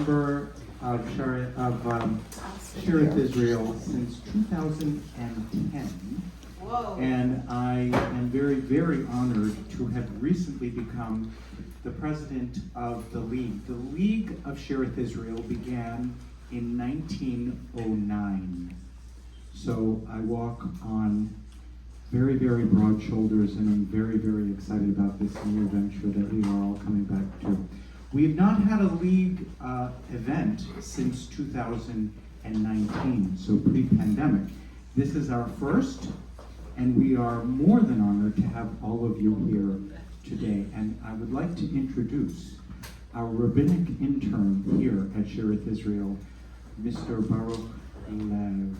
Member of Sherith Israel since 2010. Whoa. And I am very, very honored to have recently become the president of the League. The League of Sherith Israel began in 1909. So I walk on very, very broad shoulders, and I'm very, very excited about this new venture that we are all coming back to. We have not had a League event since 2019, so pre-pandemic. This is our first, and we are more than honored to have all of you here today. And I would like to introduce our rabbinic intern here at Sherith Israel, Mr. Roberto Levi,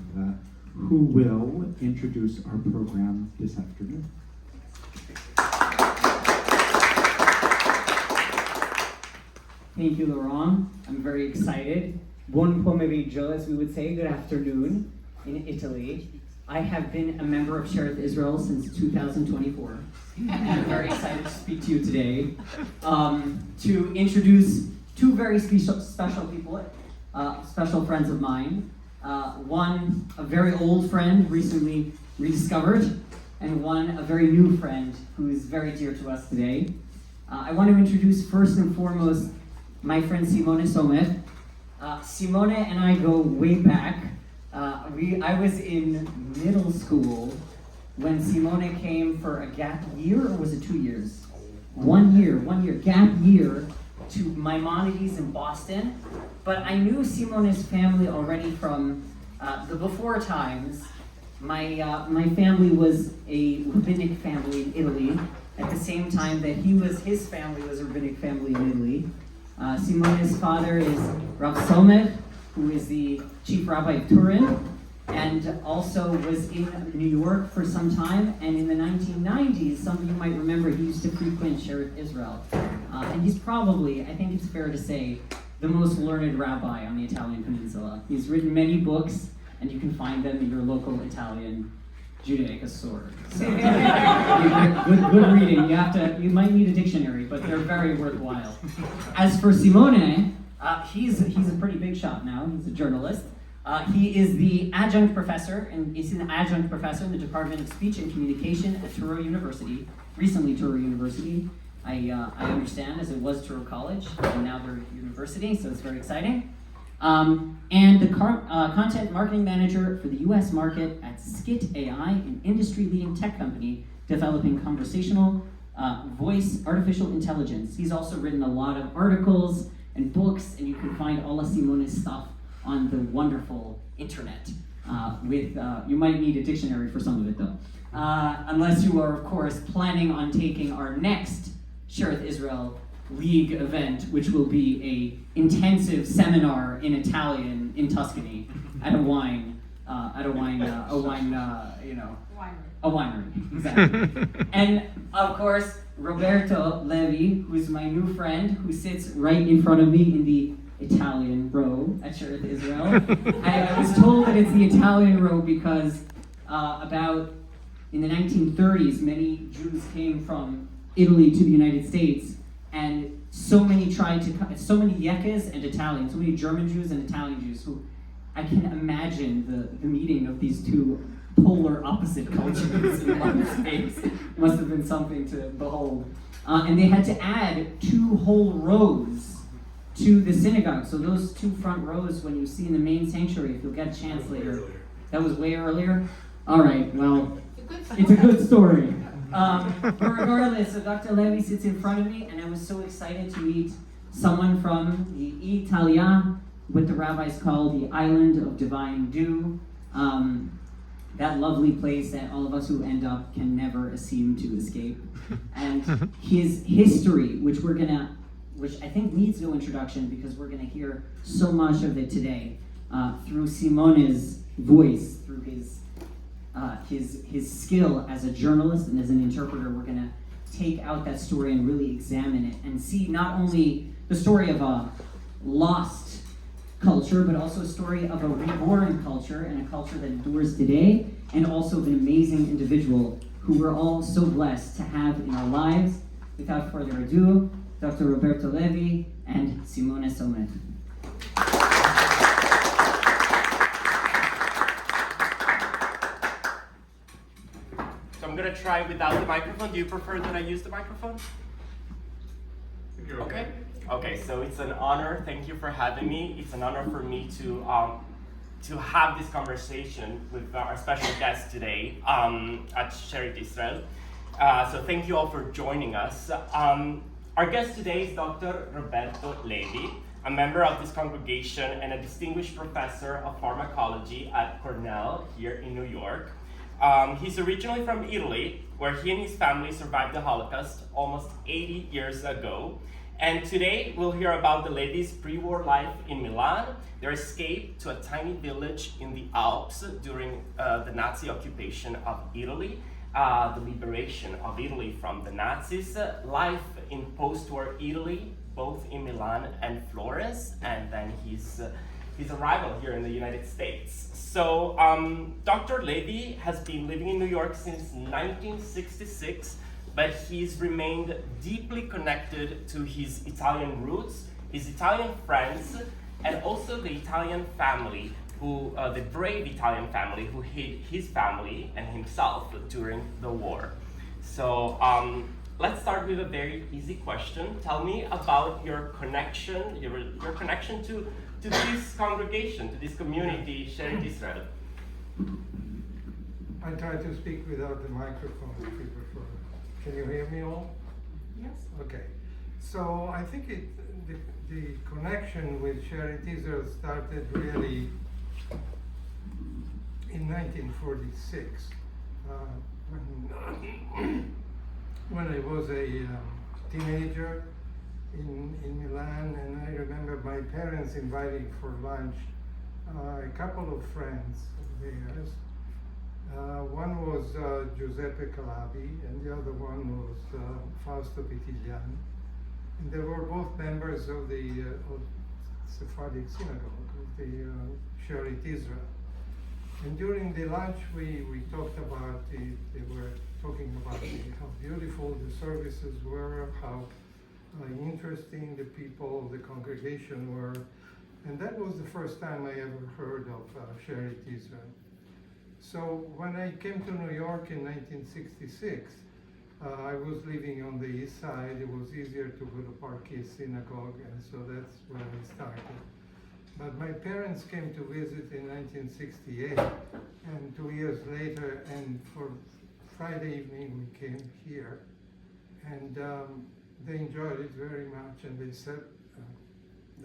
who will introduce our program this afternoon. Thank you, Laurent. I'm very excited. Buon pomeriggio, as we would say, good afternoon in Italy. I have been a member of Sherith Israel since 2024. I'm very excited to speak to you today to introduce two very special people, special friends of mine. One, a very old friend, recently rediscovered, and one, a very new friend who is very dear to us today. I want to introduce first and foremost my friend Simone Sommer. Simone and I go way back. I was in middle school when Simone came for a gap year, or was it 2 years? 1 year, gap year to Maimonides in Boston. But I knew Simone's family already from the before times. My family was a rabbinic family in Italy at the same time that his family was a rabbinic family in Italy. Simone's father is Rav Sommer, who is the chief rabbi of Turin, and also was in New York for some time. And in the 1990s, some of you might remember, he used to frequent Sherith Israel. And he's probably, I think it's fair to say, the most learned rabbi on the Italian peninsula. He's written many books, and you can find them in your local Italian Judaica store. So good reading. You might need a dictionary, but they're very worthwhile. As for Simone, he's a pretty big shot now. He's a journalist. He is the adjunct professor, and he's an adjunct professor in the Department of Speech and Communication at Truro University. Recently, Truro University, I understand, as it was Truro College, and now they're at university, so it's very exciting. And the content marketing manager for the US market at Skit AI, an industry-leading tech company developing conversational voice artificial intelligence. He's also written a lot of articles and books, and you can find all of Simone's stuff on the wonderful internet. You might need a dictionary for some of it though. Unless you are, of course, planning on taking our next Sherith Israel League event, which will be a intensive seminar in Italian in Tuscany at a winery, exactly. And of course, Roberto Levi, who's my new friend, who sits right in front of me in the Italian row at Sherith Israel. I was told that it's the Italian row because in the 1930s, many Jews came from Italy to the United States, and so many Yekas and Italians, so many German Jews and Italian Jews, who I can imagine the meeting of these two polar opposite cultures in one space. Must have been something to behold. And they had to add 2 whole rows to the synagogue. So those 2 front rows, when you see in the main sanctuary, if you'll get a chance later, that was way earlier? All right, well, it's a good story. But regardless, so Dr. Levi sits in front of me, and I was so excited to meet someone from the Italia, what the rabbis call the Island of Divine Dew, that lovely place that all of us who end up can never seem to escape. And his history, which I think needs no introduction because we're gonna hear so much of it today through Simone's voice, through his skill as a journalist and as an interpreter. We're gonna take out that story and really examine it and see not only the story of a lost culture, but also a story of a reborn culture and a culture that endures today, and also of an amazing individual who we're all so blessed to have in our lives. Without further ado, Dr. Roberto Levi and Simone Sommer. gonna try without the microphone. Do you prefer that I use the microphone? You're okay. Okay, so it's an honor. Thank you for having me. It's an honor for me to have this conversation with our special guest today at Sherit Israel. So thank you all for joining us. Our guest today is Dr. Roberto Levi, a member of this congregation and a distinguished professor of pharmacology at Cornell here in New York. He's originally from Italy, where he and his family survived the Holocaust almost 80 years ago. And today we'll hear about the Levi's pre-war life in Milan, their escape to a tiny village in the Alps during the Nazi occupation of Italy, the liberation of Italy from the Nazis, life in post-war Italy, both in Milan and Florence, and then his arrival here in the United States. So Dr. Levi has been living in New York since 1966, but he's remained deeply connected to his Italian roots, his Italian friends, and also the Italian family, the brave Italian family who hid his family and himself during the war. So let's start with a very easy question. Tell me about your connection to this congregation, to this community, Sherit Israel. I try to speak without the microphone if you prefer. Can you hear me all? Yes. Okay. So I think the connection with Sherit Israel started really in 1946 when I was a teenager in Milan, and I remember my parents inviting for lunch a couple of friends of theirs. One was Giuseppe Calabi, and the other one was Fausto Pitigliani. And they were both members of the Sephardic synagogue, of the Sherit Israel. And during the lunch, we talked about they were talking about how beautiful the services were, how interesting the people of the congregation were. And that was the first time I ever heard of Sherit Israel. So when I came to New York in 1966, I was living on the east side. It was easier to go to Park East Synagogue, and so that's where I started. But my parents came to visit in 1968, and 2 years later, and for Friday evening we came here, and they enjoyed it very much, and they said,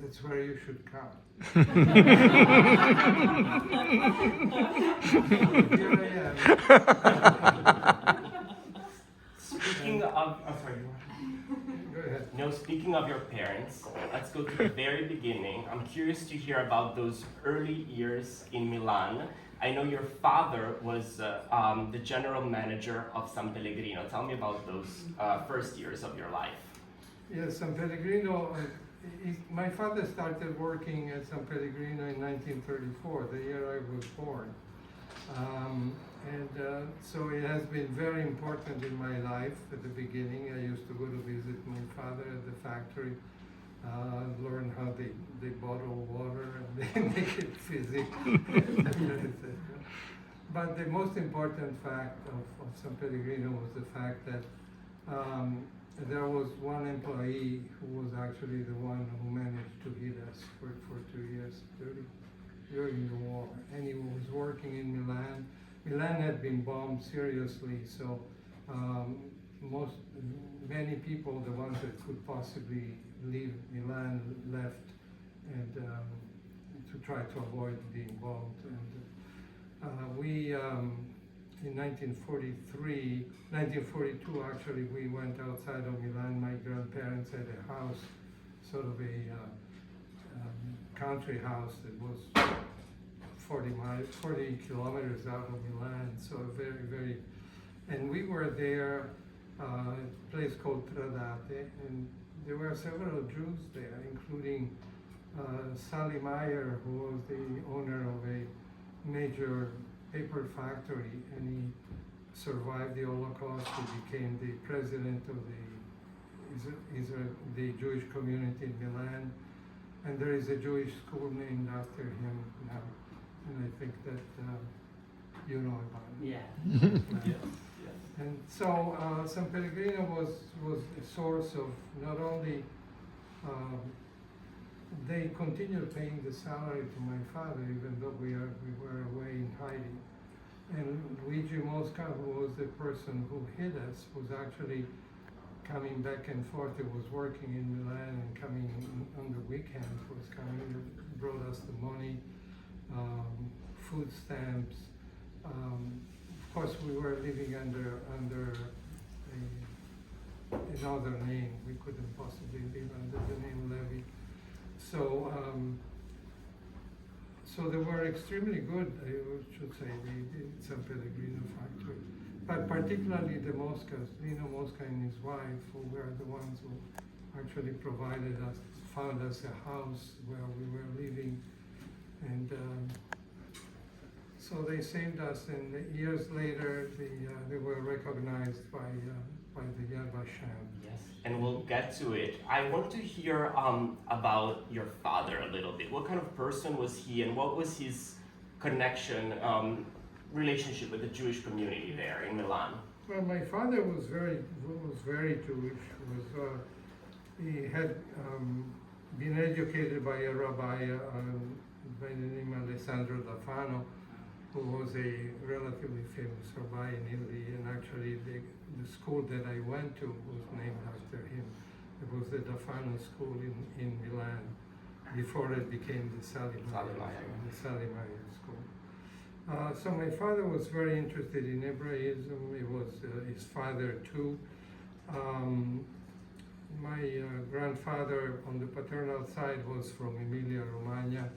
that's where you should come. Here I am. Speaking of, oh, sorry. Go ahead. No, speaking of your parents, let's go to the very beginning. I'm curious to hear about those early years in Milan. I know your father was the general manager of San Pellegrino. Tell me about those first years of your life. Yes, San Pellegrino, my father started working at San Pellegrino in 1934, the year I was born. So it has been very important in my life at the beginning. I used to go to visit my father at the factory, learn how they bottle water and they make it fizzy. But the most important fact of San Pellegrino was the fact that there was one employee who was actually the one who managed to hit us for 2 years during the war. And he was working in Milan. Milan had been bombed seriously, so many people, the ones that could possibly leave Milan, left, and to try to avoid being bombed. And we, in 1942 actually, we went outside of Milan. My grandparents had a house, sort of a country house that was 40 kilometers out of Milan, so very, very, and we were there, a place called Tradate, and there were several Jews there, including Sally Meyer, who was the owner of a major paper factory, and he survived the Holocaust. He became the president of the Jewish community in Milan, and there is a Jewish school named after him now. And I think that you know about it. Yeah. And so San Pellegrino was a source of not only they continued paying the salary to my father even though we were away in hiding. And Luigi Mosca, who was the person who hid us, was actually coming back and forth. He was working in Milan and coming on the weekends, was coming, brought us the money, food stamps. Of course, we were living under another name. We couldn't possibly live under the name Levi. So, so they were extremely good, I should say, the San Pellegrino factory. But particularly the Moscas, Lino Mosca and his wife, who were the ones who actually provided us, found us a house where we were living. And so they saved us, and years later, they were recognized by the Yad Vashem. Yes, and we'll get to it. I want to hear about your father a little bit. What kind of person was he, and what was his connection, relationship with the Jewish community there in Milan? Well, my father was very Jewish. He had been educated by a rabbi by the name of Alessandro D'Afano, who was a relatively famous rabbi in Italy, and actually the school that I went to was named after him. It was the D'Afano school in Milan, before it became the Sali Maria school. So my father was very interested in Hebraism. It was his father too. My grandfather on the paternal side was from Emilia-Romagna,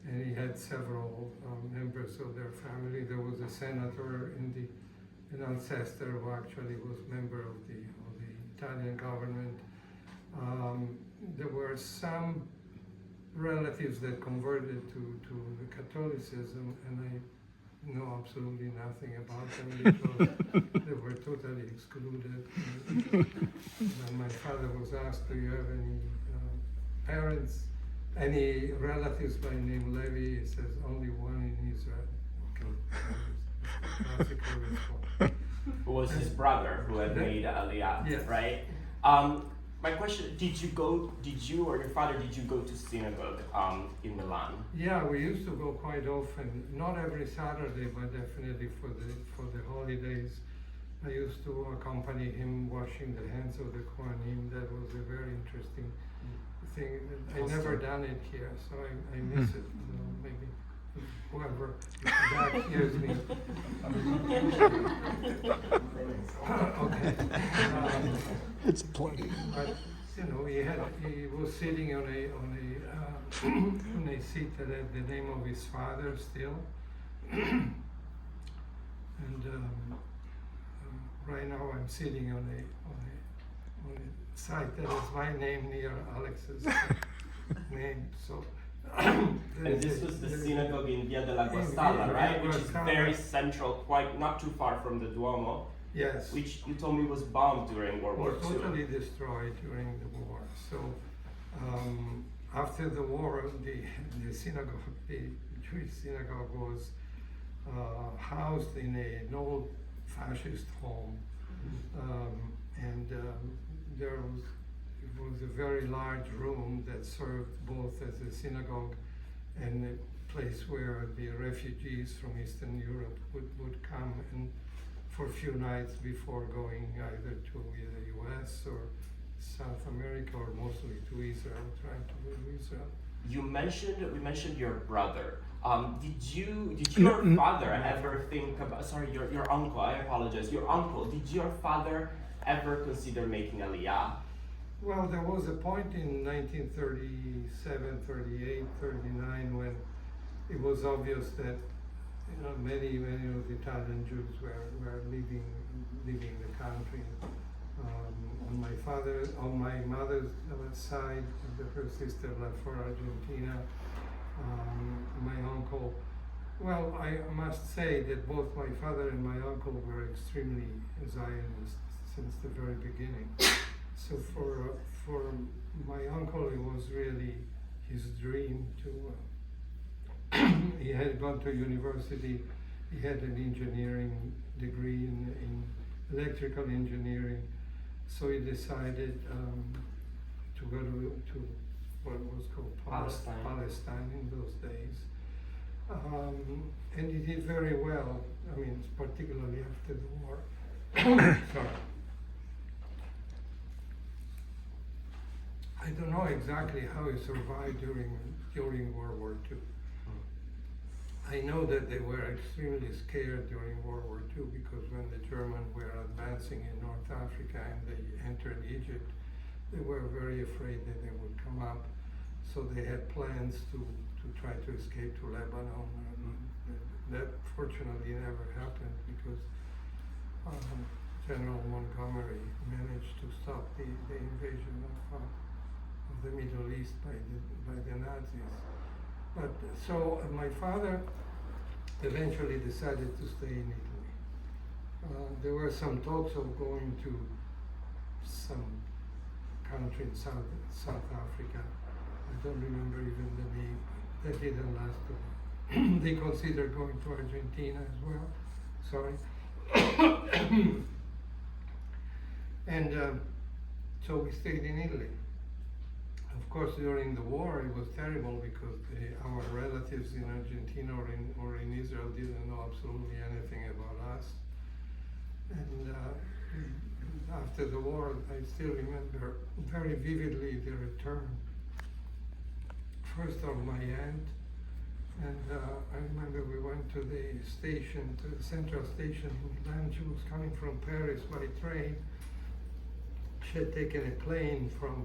and he had several members of their family. There was a senator in Alcester who actually was member of the Italian government. There were some relatives that converted to the Catholicism, and I know absolutely nothing about them because they were totally excluded. And my father was asked, "Do you have any parents? Any relatives by name Levi?" He says, "Only one in Israel." Okay. Classical response. Who was his brother who had made Aliyah, yes. Right? My question, did you or your father, did you go to synagogue in Milan? Yeah, we used to go quite often, not every Saturday, but definitely for the holidays. I used to accompany him washing the hands of the Kohanim. That was a very interesting thing. I never done it here, so I miss it. Maybe whoever back hears me. Okay. It's a play. But he was sitting on a seat that had the name of his father still, and right now I'm sitting on a site that has my name near Alex's name. So. And this was the synagogue in Via della Guastalla, right? Which is very central, quite not too far from the Duomo. Yes. Which you told me was bombed during World War II. Totally destroyed during the war. So after the war, the synagogue, the Jewish synagogue, was housed in an old fascist home, it was a very large room that served both as a synagogue and a place where the refugees from Eastern Europe would come and for a few nights before going either to the US or South America, or mostly to Israel, trying to go to Israel. We mentioned your brother. Did your father ever think about, sorry, your uncle, I apologize, your uncle, did your father ever consider making Aliyah? Well, there was a point in 1937, 38, 39 when it was obvious that many of the Italian Jews were leaving the country. On my mother's side, her sister left for Argentina. My uncle, well, I must say that both my father and my uncle were extremely Zionist since the very beginning. So for my uncle, it was really his dream to. He had gone to university He had an engineering degree in electrical engineering, so he decided to go to what was called Palestine in those days. And he did very well, I mean, particularly after the war. Sorry. I don't know exactly how he survived during World War II. I know that they were extremely scared during World War II because when the Germans were advancing in North Africa and they entered Egypt, they were very afraid that they would come up. So they had plans to try to escape to Lebanon. That fortunately never happened because General Montgomery managed to stop the invasion of the Middle East by the Nazis. But so my father eventually decided to stay in Italy. There were some talks of going to some country in South Africa. I don't remember even the name. That didn't last too long. They considered going to Argentina as well. Sorry. And so we stayed in Italy. Of course, during the war, it was terrible because our relatives in Argentina or in Israel didn't know absolutely anything about us. And after the war, I still remember very vividly the return, first of my aunt, and I remember we went to the station, to the central station in Milan. She was coming from Paris by train. She had taken a plane from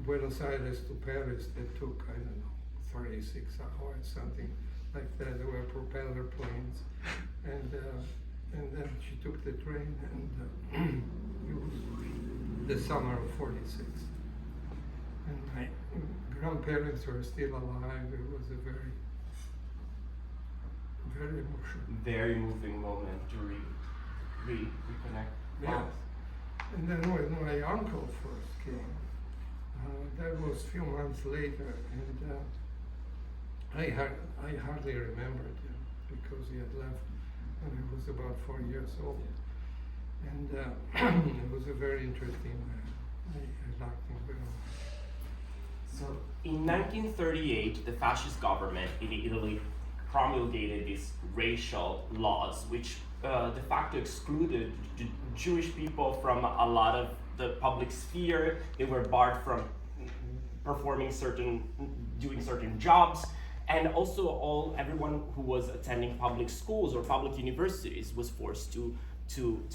Buenos Aires to Paris that took, I don't know, 36 hours, something like that. There were propeller planes, and then she took the train, and it was the summer of '46, and my grandparents were still alive. It was a very, very emotional. Very moving moment to reconnect. Yes. And then when my uncle first came, that was a few months later, and I hardly remembered him because he had left when I was about 4 years old. And it was a very interesting man. I liked him very much. So in 1938, the fascist government in Italy promulgated these racial laws, which de facto excluded Jewish people from a lot of the public sphere. They were barred from doing certain jobs, and also everyone who was attending public schools or public universities was forced to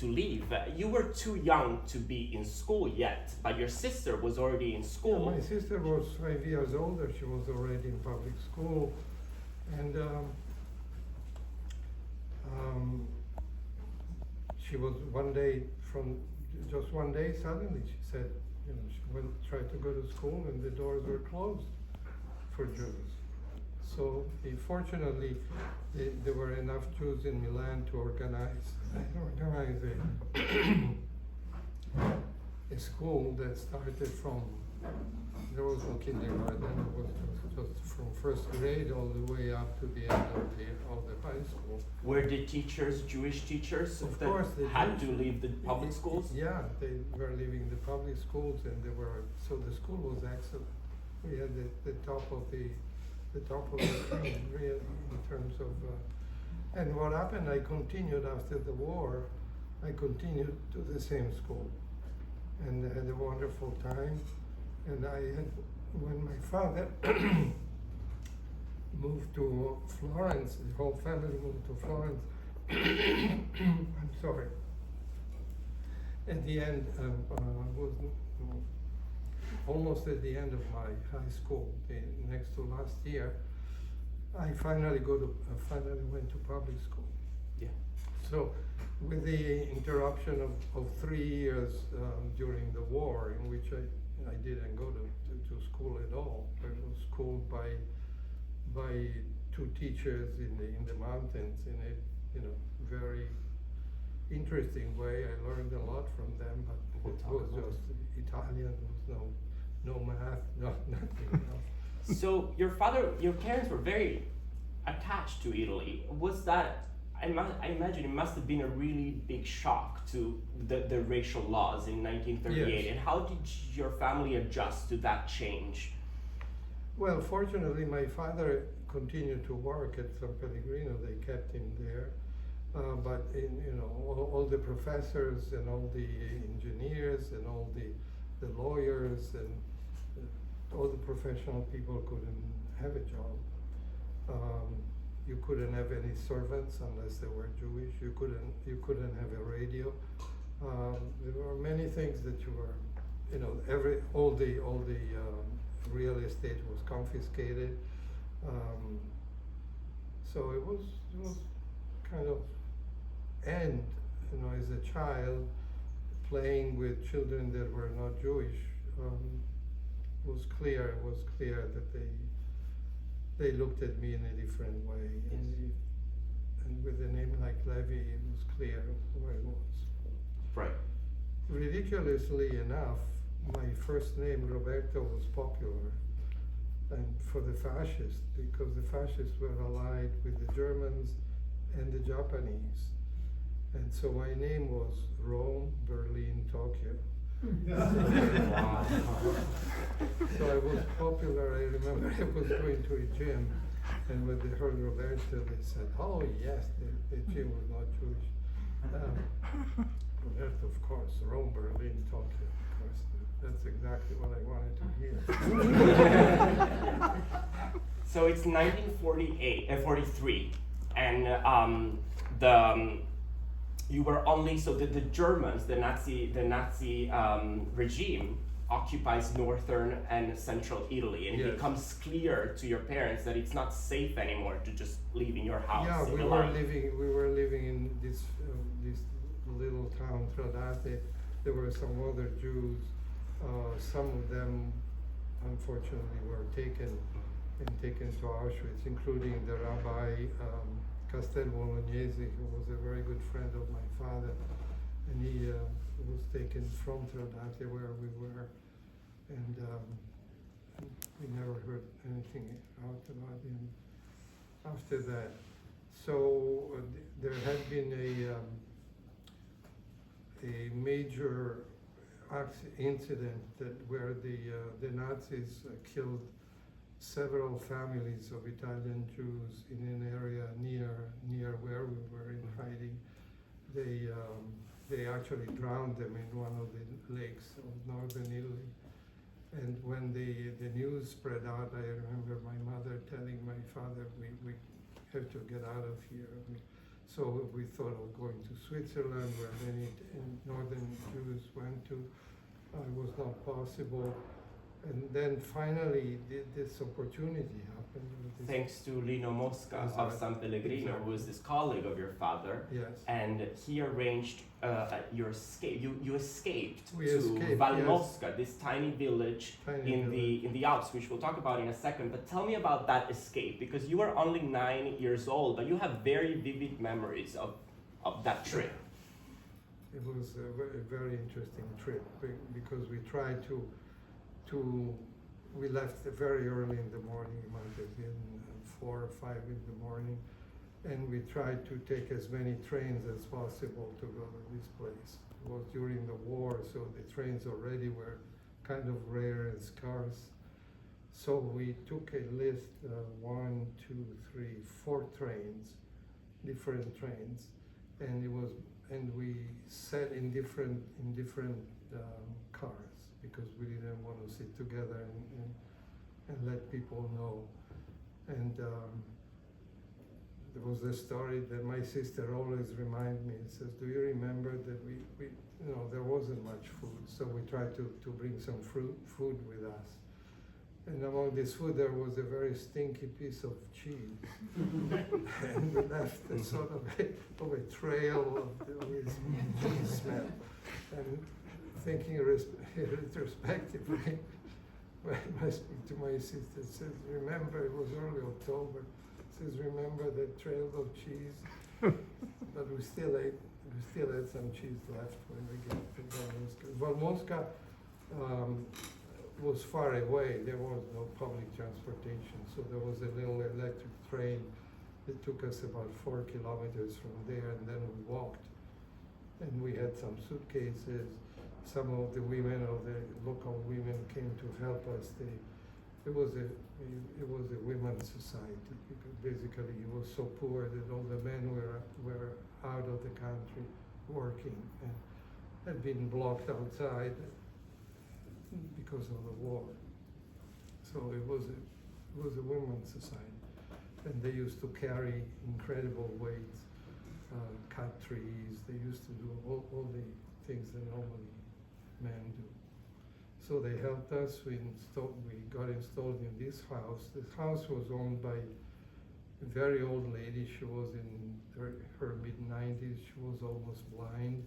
leave. You were too young to be in school yet, but your sister was already in school. Yeah, my sister was 5 years older. She was already in public school, and she was one day suddenly she said, she tried to go to school and the doors were closed for Jews. So fortunately, there were enough Jews in Milan to organize a school that started from, there was no kindergarten, it was just from first grade all the way up to the end of the high school. Were the teachers Jewish teachers Of that course, they had did. to leave the public schools? Yeah, they were leaving the public schools, and so the school was excellent. We had the top of the screen, really, in terms of. And what happened? I continued after the war. I continued to the same school, and had a wonderful time. And when my father moved to Florence, the whole family moved to Florence. I'm sorry. At the end, was almost at the end of my high school, next to last year, I finally went to public school. Yeah. So, with the interruption of 3 years during the war, in which I didn't go to school at all. I was schooled by two teachers in the mountains in a very interesting way. I learned a lot from them, but it was just Italian. There was no math, nothing else. So your parents were very attached to Italy. Was that, I imagine it must have been a really big shock to the racial laws in 1938. Yes. And how did your family adjust to that change? Well, fortunately, my father continued to work at San Pellegrino. They kept him there. But all the professors and all the engineers and all the lawyers and all the professional people couldn't have a job. You couldn't have any servants unless they were Jewish. You couldn't have a radio. There were many things that you were, all the real estate was confiscated. So it was kind of, and as a child playing with children that were not Jewish, it was clear that they looked at me in a different way. Yes. And with a name like Levi, it was clear who I was. Right. Ridiculously enough, my first name, Roberto, was popular, and for the fascists, because the fascists were allied with the Germans and the Japanese. And so my name was Rome, Berlin, Tokyo. So I was popular. I remember I was going to a gym, and when they heard Roberto, they said, "Oh yes, the gym was not Jewish." Roberto, of course, Rome, Berlin, Tokyo. Of course, that's exactly what I wanted to hear. So it's 43, and you were only, so the Germans, the Nazi regime occupies northern and central Italy, and it Yes. becomes clear to your parents that it's not safe anymore to just live in your house. Yeah, in we Milan. were living in this little town, Tradate. There were some other Jews. Some of them, unfortunately, were taken to Auschwitz, including the Rabbi Castel Bolognese, who was a very good friend of my father, and he was taken from Tradate, where we were, and we never heard anything out about him after that. So there had been a major incident where the Nazis killed several families of Italian Jews in an area near where we were in hiding. They actually drowned them in one of the lakes of northern Italy. And when the news spread out, I remember my mother telling my father, we have to get out of here. So we thought of going to Switzerland, where many northern Jews went to. It was not possible. And then finally, this opportunity happened. Thanks to Lino Mosca of San Pellegrino, who was this colleague of your father. Yes. And he arranged your escape. You escaped We to escaped, Val yes. Mosca, this tiny village in the Alps, which we'll talk about in a second. But tell me about that escape, because you were only 9 years old, but you have very vivid memories of that trip. It was a very interesting trip because we tried we left very early in the morning. It might have been 4 or 5 in the morning, and we tried to take as many trains as possible to go to this place. It was during the war, so the trains already were kind of rare and scarce. So we took a list, 1, 2, 3, 4 trains, different trains, and we sat in different cars, because we didn't want to sit together and let people know. And there was a story that my sister always reminds me. It says, "Do you remember that we there wasn't much food, so we tried to bring some food with us. And among this food there was a very stinky piece of cheese, and we left a sort of a trail of this cheese smell. And thinking retrospectively, when I speak to my sister, it says, "Remember, it was early October." It says, "Remember the trail of cheese?" But we still had some cheese left when we get to Valmosca. Valmosca was far away. There was no public transportation, so there was a little electric train It took us about 4 kilometers from there, and then we walked. And we had some suitcases. Some of the women, of the local women, came to help us. It was a women's society, because basically it was so poor that all the men were out of the country working and had been blocked outside because of the war. So it was a women's society, and they used to carry incredible weights, cut trees. They used to do all the things that normally men do. So they helped us. We got installed in this house. This house was owned by a very old lady. She was in her mid-90s. She was almost blind,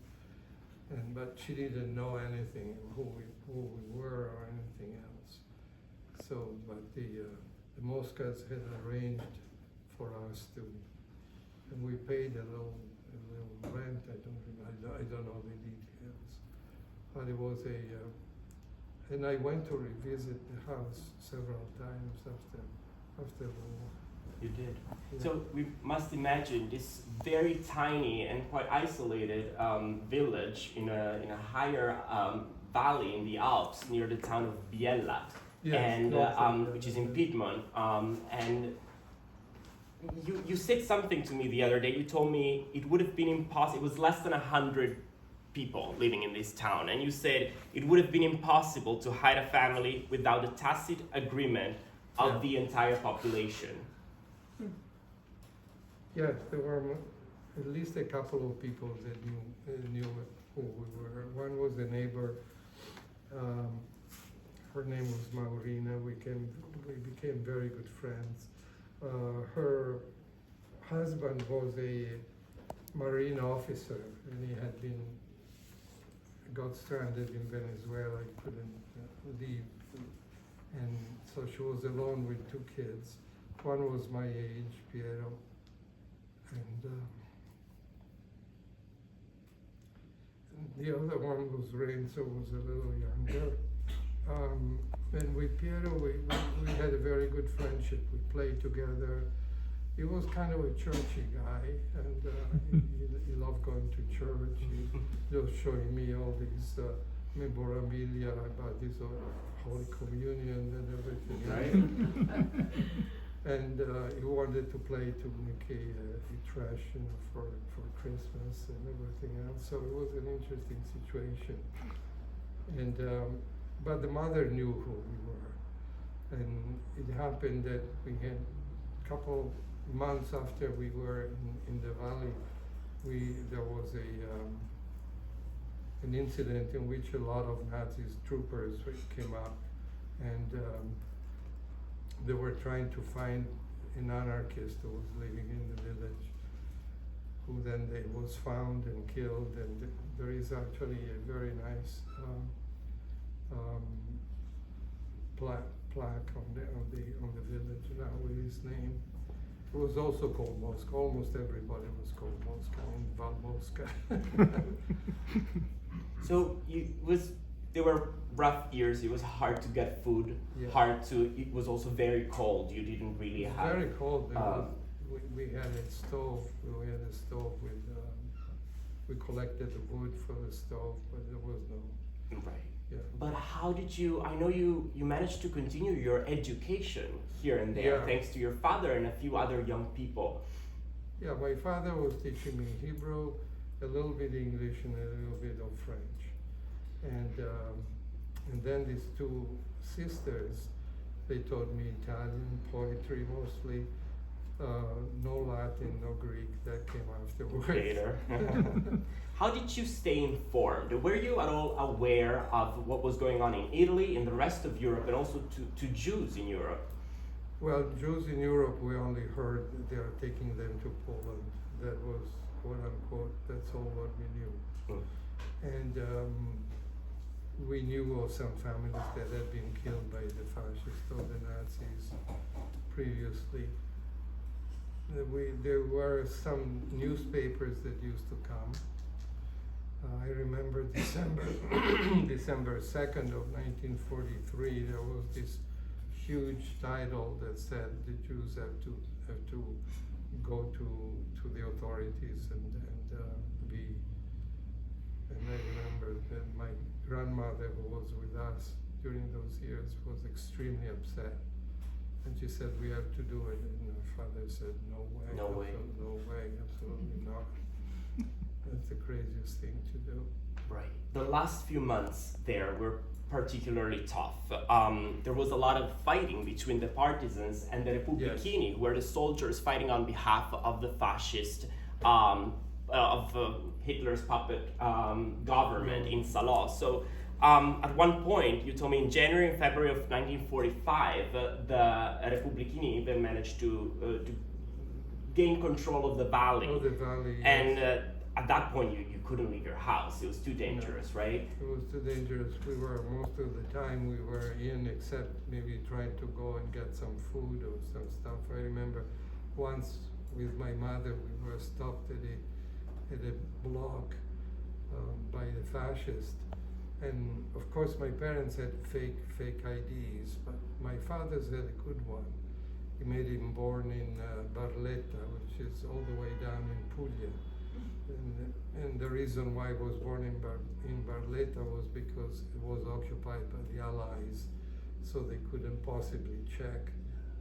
but she didn't know anything, who we were or anything else. So, but the Moscas had arranged for us to, and we paid a little rent. I don't know the details, but it was and I went to revisit the house several times after the war. You did. Yeah. So we must imagine this very tiny and quite isolated village in a higher valley in the Alps near the town of Biella, Yes, and also, which is in Piedmont. And you said something to me the other day. You told me it would have been impossible. It was less than 100 people living in this town, and you said it would have been impossible to hide a family without the tacit agreement of the entire population. Yes, there were at least a couple of people that knew who we were. One was a neighbor. Her name was Maurina. We became very good friends. Her husband was a Marine officer, and he had got stranded in Venezuela. He couldn't leave, and so she was alone with 2 kids. One was my age, Piero, and the other one was Renzo, was a little younger. And with Piero, we had a very good friendship. We played together. He was kind of a churchy guy, and he loved going to church. He was showing me all these memorabilia about this Holy Communion and everything. Right. And he wanted to play to make a trash, for Christmas and everything else. So it was an interesting situation. And but the mother knew who we were, and it happened that we had a couple months after we were in the valley, there was an incident in which a lot of Nazi troopers came up, and they were trying to find an anarchist who was living in the village, who then was found and killed. And there is actually a very nice plaque on the village now with his name. It was also called Moscow. Almost everybody was called Moscow in Valmosca. So there were rough years. It was hard to get food. Yeah. It was also very cold. You didn't really have. Very cold. We had a stove. We had a stove with. We collected the wood for the stove, but there was no. Right. Yeah. But how did you? I know you managed to continue your education here and there, Yeah. thanks to your father and a few other young people. Yeah, my father was teaching me Hebrew, a little bit English, and a little bit of French, and then these 2 sisters, they taught me Italian, poetry mostly, no Latin, no Greek. That came afterwards. Later. How did you stay informed? Were you at all aware of what was going on in Italy, in the rest of Europe, and also to Jews in Europe? Well, Jews in Europe, we only heard that they are taking them to Poland. That was, quote unquote, that's all what we knew. And we knew of some families that had been killed by the fascists or the Nazis previously. There were some newspapers that used to come. I remember December 2nd of 1943, there was this huge title that said the Jews have to go to the authorities and be. And I remember that my grandmother, who was with us during those years, was extremely upset. And she said, we have to do it. And her father said, no way. No way. No way, absolutely not. That's the craziest thing to do. Right. The last few months there were particularly tough. There was a lot of fighting between the partisans and the Repubblichini, who were the soldiers fighting on behalf of the fascist, of Hitler's puppet government in Salò. So at one point, you told me in January and February of 1945, the Repubblichini even managed to gain control of the valley. Oh, the valley. And at that point, you couldn't leave your house. It was too dangerous, right? It was too dangerous. We were, most of the time we were in, except maybe trying to go and get some food or some stuff. I remember once with my mother, we were stopped at a block by the fascists. And of course my parents had fake IDs, but my father's had a good one. He made him born in Barletta, which is all the way down in Puglia. And the reason why he was born in Barletta was because it was occupied by the Allies, so they couldn't possibly check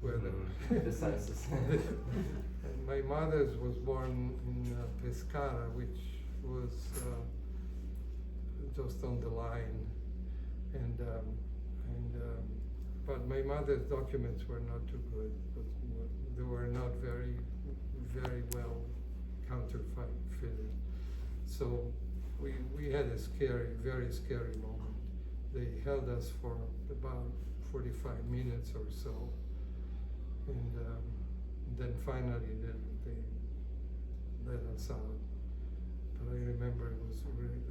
whether the census. And my mother's was born in Pescara, which was just on the line, but my mother's documents were not too good. They were not very well counterfeited. So we had a very scary moment. They held us for about 45 minutes or so, and then finally they let us out. But I remember it was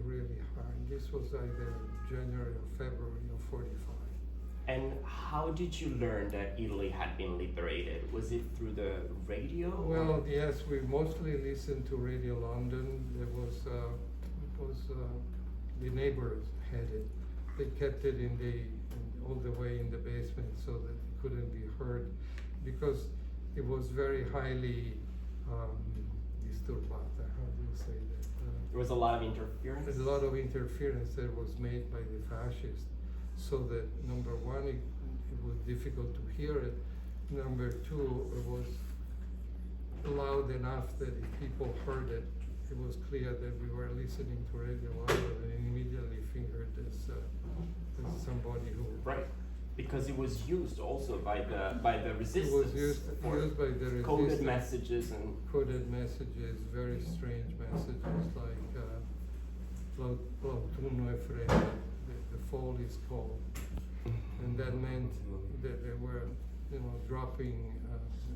really hard. This was either January or February of 45. And how did you learn that Italy had been liberated? Was it through the radio? Well, yes, we mostly listened to Radio London. There was the neighbors had it. They kept it all the way in the basement so that it couldn't be heard, because it was very highly disturbata. How do you say that? There was a lot of interference? There's a lot of interference that was made by the fascists, so that number one, it was difficult to hear it. Number two, it was loud enough that if people heard it, it was clear that we were listening to Radio London, and immediately fingered as somebody who... Right, because it was used also by the resistance. It was used by the resistance. Coded messages and... Coded messages, very strange messages like l'autunno è freddo, the fall is cold. And that meant that they were, dropping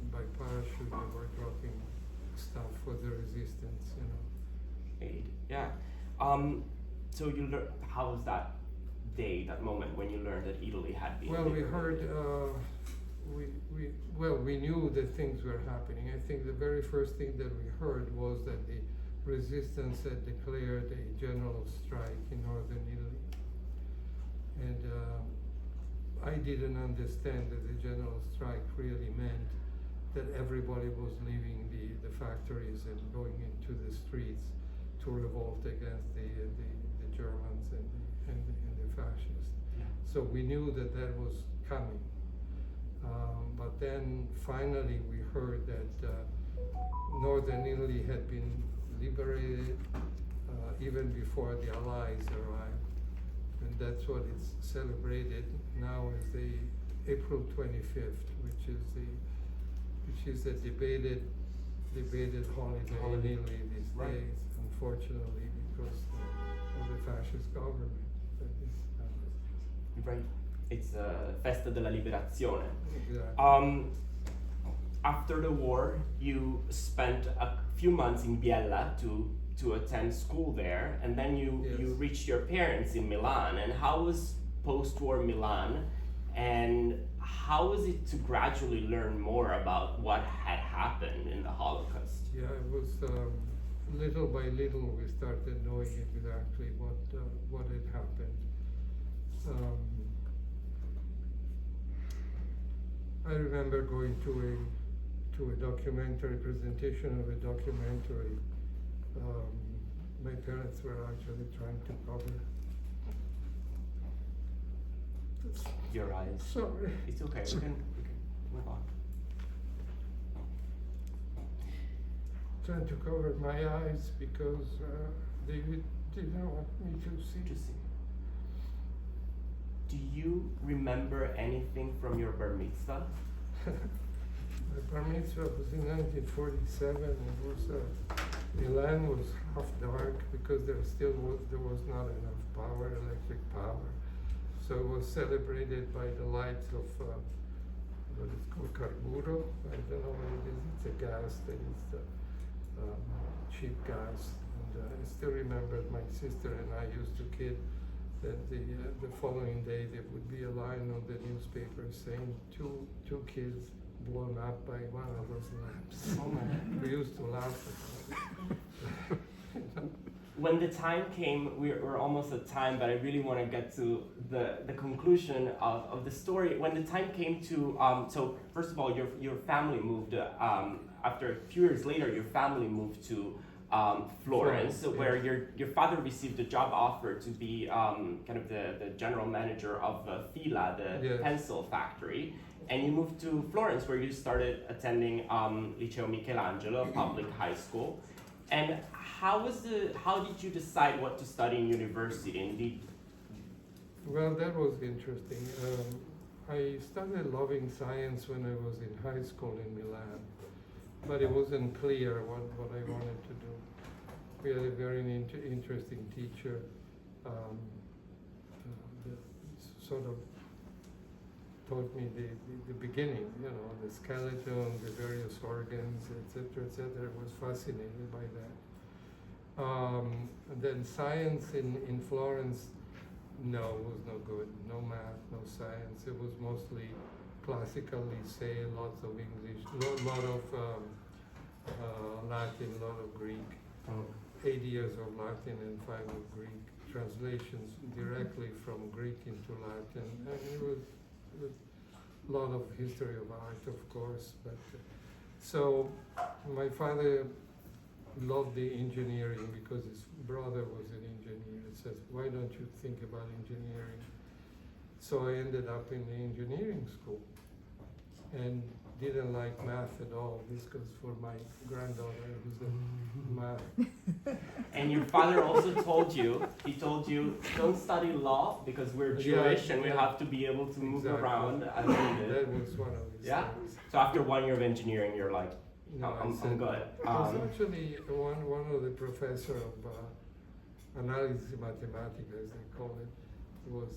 by parachute, they were dropping stuff for the resistance, Aid, yeah. So you learned, how was that day, that moment when you learned that Italy had been Well, we liberated? heard, we knew that things were happening. I think the very first thing that we heard was that the resistance had declared a general strike in northern Italy. And I didn't understand that the general strike really meant that everybody was leaving the factories and going into the streets to revolt against the Germans and the fascists. Yeah. So we knew that was coming. But then finally we heard that northern Italy had been liberated even before the Allies arrived. And that's what is celebrated now as the April 25th, which is a debated holiday in Italy these Right. days, unfortunately, because of the fascist government that is Right, it's Festa della Liberazione. exactly. After the war, you spent a few months in Biella to attend school there, and then you Yes. reached your parents in Milan. And how was post-war Milan, and how was it to gradually learn more about what had happened in the Holocaust? Yeah, it was little by little we started knowing exactly what had happened. I remember going to to a documentary presentation of a documentary. My parents were actually trying to cover. Your eyes. Sorry. It's okay. We can move on. Trying to cover my eyes because they didn't want me to see. Do you remember anything from your bar mitzvah? My bar mitzvah was in 1947. It was Milan was half dark because there was not enough power, electric power. So it was celebrated by the lights of what is called carburo. I don't know what it is. It's a gas that is cheap gas. And I still remember my sister and I used to kid that the following day there would be a line on the newspaper saying two kids blown up by one of those lamps. We used to laugh about it. When the time came, we're almost at time, but I really want to get to the conclusion of the story. When the time came to, so first of all, your family moved, after a few years later, your family moved to Florence, where your father received a job offer to be kind of the general manager of Fila, the pencil factory. And you moved to Florence, where you started attending Liceo Michelangelo, a public high school. And how did you decide what to study in university? Well, that was interesting. I started loving science when I was in high school in Milan, but it wasn't clear what I wanted to do. We had a very interesting teacher that sort of taught me the beginning, you know, the skeleton, the various organs, etc., etc. I was fascinated by that. And then science in Florence, no, it was no good. No math, no science. It was mostly classical lycée, lots of English, lot of Latin, a lot of Greek. 8 years of Latin and 5 of Greek. Translations directly from Greek into Latin. And it was a lot of history of art, of course. But so my father loved the engineering because his brother was an engineer. He says, why don't you think about engineering? So I ended up in the engineering school and didn't like math at all. This goes for my granddaughter who's a math. And your father also told you, don't study law because we're Jewish and we have to be able to move around as needed. That was one of his things. So after 1 year of engineering, you're like, No, I'm good. It was actually one of the professor of analysis mathematica, as they call it. It was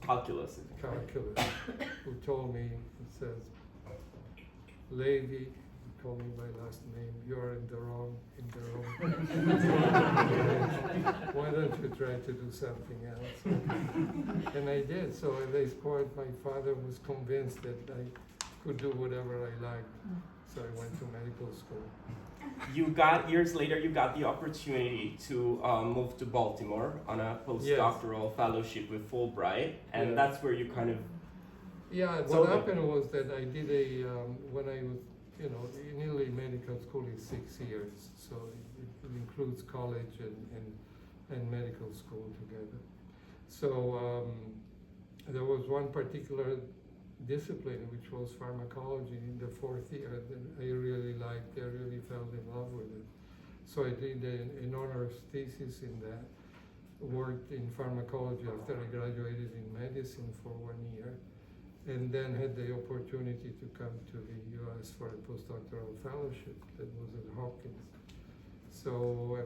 Calculus. who told me, he says, Levi, he called me my last name, you're in the wrong. Why don't you try to do something else? And I did. So at this point, my father was convinced that I could do whatever I liked. So I went to medical school. Years later, you got the opportunity to move to Baltimore on a postdoctoral fellowship with Fulbright, and that's where you kind of... Yeah, what happened was that I did when I was, in Italy, medical school is 6 years, so it includes college and medical school together. So there was one particular discipline, which was pharmacology in the 4th year, that I really liked. I really fell in love with it. So I did an honors thesis in that, worked in pharmacology after I graduated in medicine for 1 year, and then had the opportunity to come to the US for a postdoctoral fellowship that was at Hopkins. So,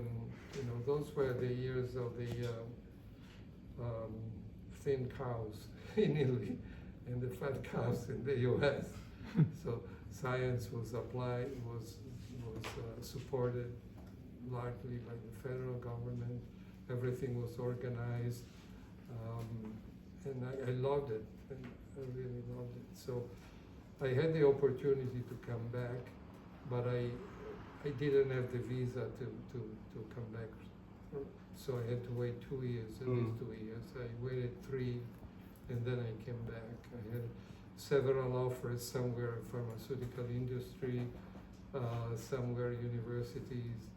those were the years of the thin cows in Italy and the fat cows in the US. So science was applied, was supported largely by the federal government. Everything was organized, and I loved it. I really loved it. So I had the opportunity to come back, but I didn't have the visa to come back. So I had to wait 2 years, at least 2 years. I waited 3, and then I came back. I had several offers, somewhere pharmaceutical industry, somewhere universities,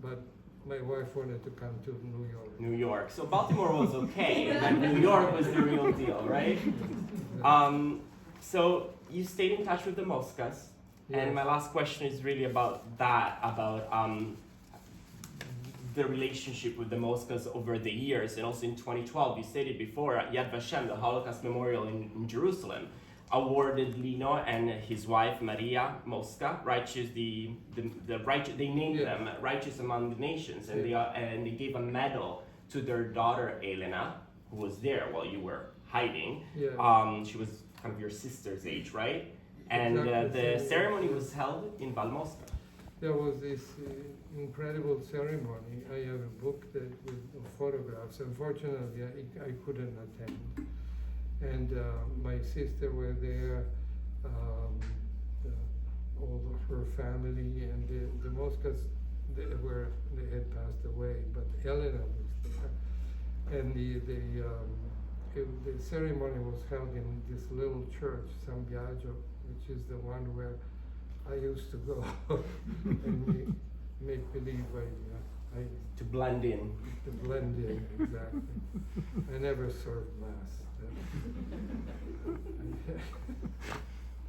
but my wife wanted to come to New York. New York. So Baltimore was okay, but New York was the real deal, right? So you stayed in touch with the Moscas, and my last question is really about that, about the relationship with the Moscas over the years, and also in 2012, you stated before, Yad Vashem, the Holocaust Memorial in Jerusalem, awarded Lino and his wife Maria Mosca righteous the righteous, they named them righteous among the nations, and they gave a medal to their daughter Elena, who was there while you were hiding. She was kind of your sister's age, right? And the ceremony was held in Valmosca. There was this incredible ceremony. I have a book with photographs. Unfortunately, I couldn't attend. And my sister were there, all of her family, and the Moscas, they had passed away, but Elena was there. And the ceremony was held in this little church, San Biagio, which is the one where I used to go and make believe to blend in. To blend in, exactly. I never served mass.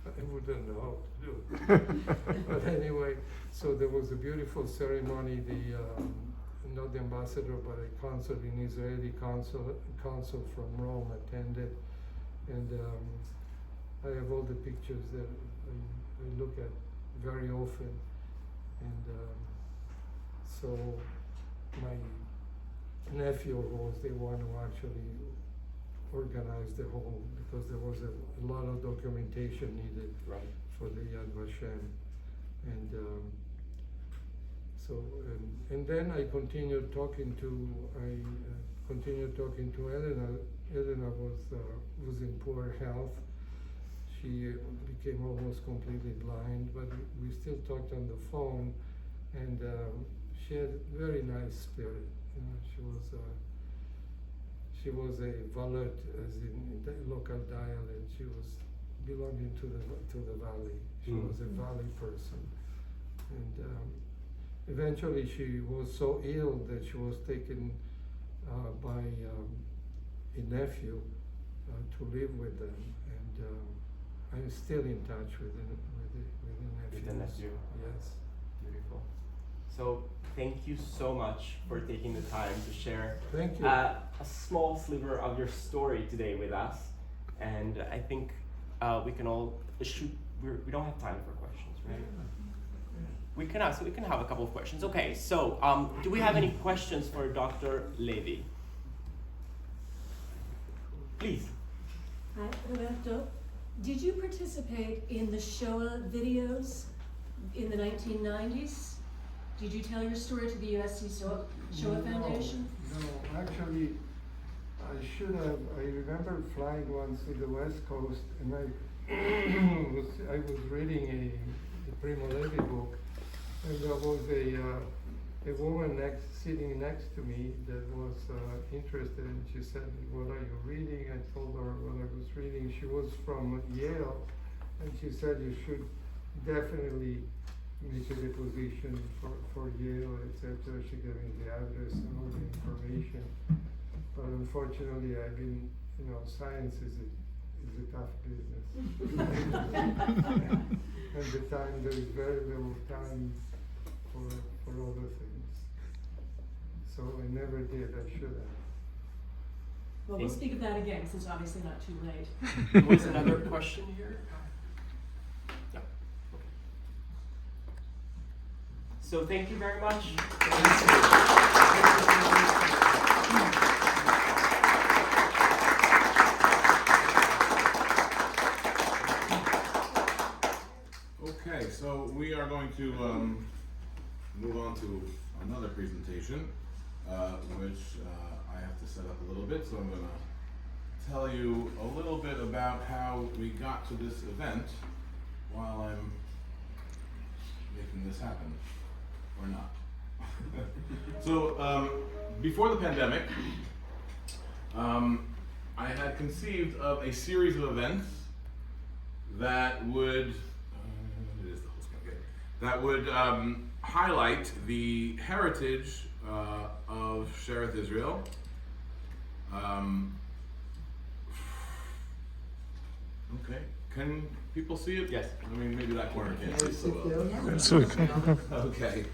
I wouldn't know how to do it. But anyway, so there was a beautiful ceremony. Not the ambassador, but a consul, an Israeli consul from Rome attended, and I have all the pictures that I look at very often, and so my nephew was the one who actually organized the whole, because there was a lot of documentation needed for the Yad Vashem, and and then I continued talking to Elena. Elena was in poor health. She became almost completely blind, but we still talked on the phone, and she had a very nice spirit. You know, she was a valet, as in the local dialect. She was belonging to the valley. She was a valley person, and eventually she was so ill that she was taken by a nephew to live with them, and I'm still in touch with the nephew. With the nephew. Yes. Beautiful. So thank you so much for taking the time to share a small sliver of your story today with us, and I think we can all shoot. We don't have time for questions, right? We can ask. We can have a couple of questions. Okay. So, do we have any questions for Dr. Levi? Please. Hi, Roberto. Did you participate in the Shoah videos in the 1990s? Did you tell your story to the USC Shoah Foundation? No, actually, I should have. I remember flying once to the West Coast, and I was reading a Primo Levi book, and there was a woman sitting next to me that was interested, and she said, "What are you reading?" I told her what I was reading. She was from Yale, and she said, "You should definitely make a deposition for Yale, etc." She gave me the address and all the information. But unfortunately, science is a tough business. And there is very little time for other things. So I never did. I should have. Well, we'll speak of that again, since it's obviously not too late. Was another question here? No. Okay. So thank you very much. Okay, so we are going to move on to another presentation, which I have to set up a little bit. So I'm going to tell you a little bit about how we got to this event while I'm making this happen, or not. So before the pandemic, I had conceived of a series of events that would that would highlight the heritage of Shearith Israel. Okay, can people see it? Yes. I mean, maybe that corner can't see it so well. That's okay. Okay.